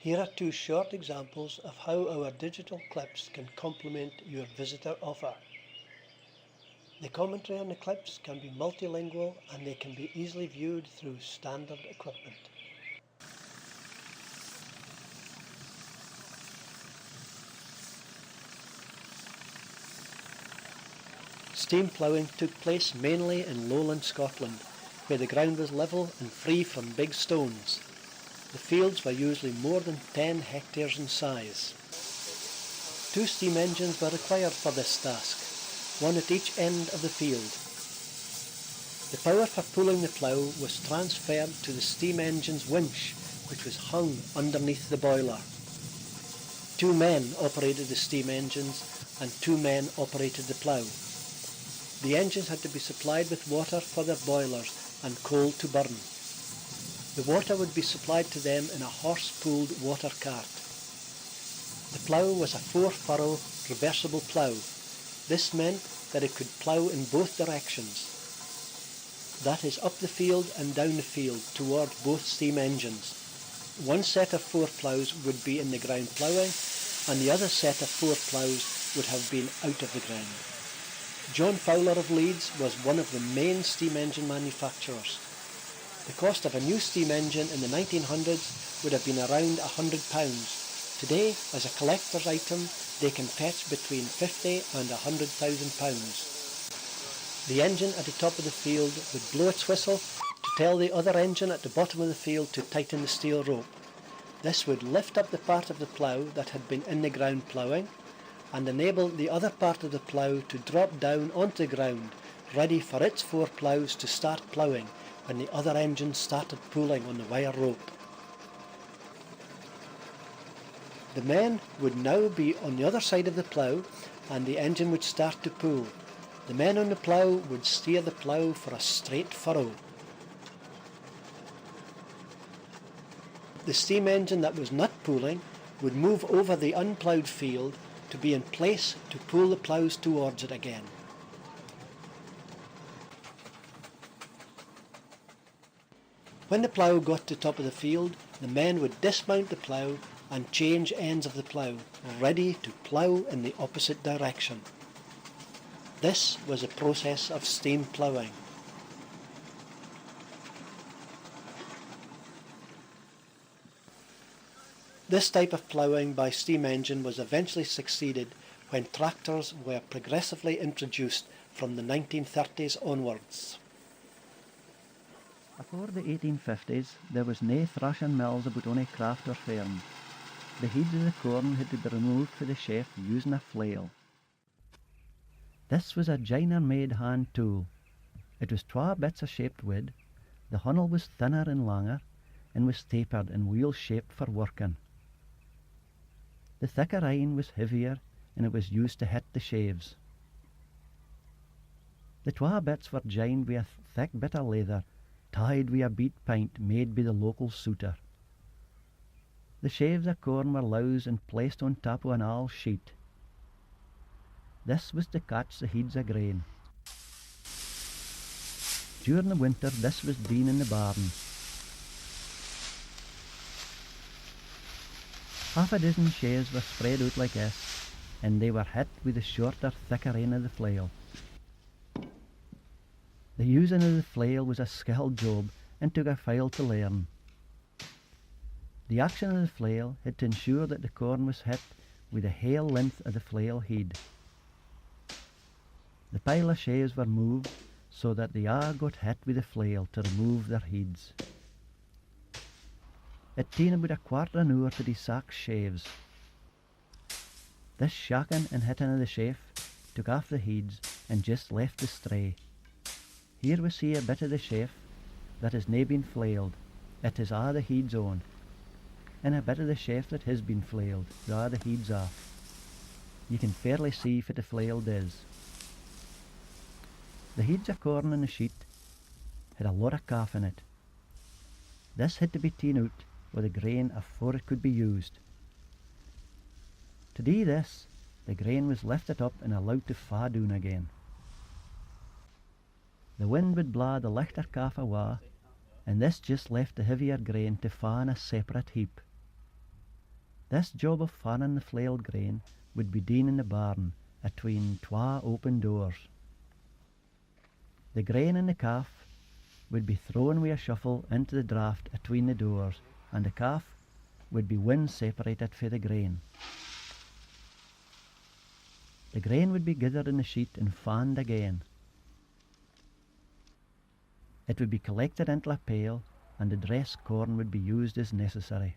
Here are two short examples of how our digital clips can complement your visitor offer. The commentary on the clips can be multilingual and they can be easily viewed through standard equipment. Steam ploughing took place mainly in lowland Scotland, where the ground was level and free from big stones. The fields were usually more than 10 hectares in size. 2 steam engines were required for this task, one at each end of the field. The power for pulling the plough was transferred to the steam engine's winch, which was hung underneath the boiler. 2 men operated the steam engines and 2 men operated the plough. The engines had to be supplied with water for their boilers and coal to burn. The water would be supplied to them in a horse-pulled water cart. The plough was a 4-furrow reversible plough. This meant that it could plough in both directions. That is, up the field and down the field toward both steam engines. One set of 4 ploughs would be in the ground ploughing, and the other set of 4 ploughs would have been out of the ground. John Fowler of Leeds was one of the main steam engine manufacturers. The cost of a new steam engine in the 1900s would have been around £100. Today, as a collector's item, they can fetch between £50 and £100,000. The engine at the top of the field would blow its whistle to tell the other engine at the bottom of the field to tighten the steel rope. This would lift up the part of the plough that had been in the ground ploughing and enable the other part of the plough to drop down onto the ground, ready for its 4 ploughs to start ploughing when the other engine started pulling on the wire rope. The men would now be on the other side of the plough and the engine would start to pull. The men on the plough would steer the plough for a straight furrow. The steam engine that was not pulling would move over the unploughed field to be in place to pull the ploughs towards it again. When the plough got to the top of the field, the men would dismount the plough and change ends of the plough, ready to plough in the opposite direction. This was a process of steam ploughing. This type of ploughing by steam engine was eventually succeeded when tractors were progressively introduced from the 1930s onwards. Before the 1850s, there was nae thrashing mills about ony craft or farm. The heads of the corn had to be removed for the sheaf using a flail. This was a joiner-made hand tool. It was 2 bits of shaped wood, the hunnel was thinner and longer, and was tapered and wheel-shaped for working. The thicker iron was heavier, and it was used to hit the sheaves. The 2 bits were joined with a thick bit of leather, tied with a beat pint made by the local suitor. The sheaves of corn were loused and placed on top of an awl sheet. This was to catch the heads of grain. During the winter this was done in the barn. Half a dozen sheaves were spread out like this, and they were hit with the shorter, thicker end of the flail. The using of the flail was a skilled job and took a while to learn. The action of the flail had to ensure that the corn was hit with the whole length of the flail head. The pile of sheaves were moved so that they all got hit with the flail to remove their heads. It took about a quarter an hour to desack sheaves. This shocking and hitting of the sheaf took off the heads and just left the stray. Here we see a bit of the sheaf that has nae been flailed, it is all the heads on, and a bit of the sheaf that has been flailed, with all the heads off. You can fairly see if it flailed is. The heads of corn in the sheet had a lot of calf in it. This had to be taken out with the grain afore it could be used. To do this, the grain was lifted up and allowed to fa down again. The wind would blaw the lighter calf away, and this just left the heavier grain to fa in a separate heap. This job of fanning the flailed grain would be done in the barn, atween twa open doors. The grain in the calf would be thrown with a shuffle into the draught atween the doors, and the calf would be wind separated for the grain. The grain would be gathered in the sheet and fanned again. It would be collected into a pail, and the dressed corn would be used as necessary.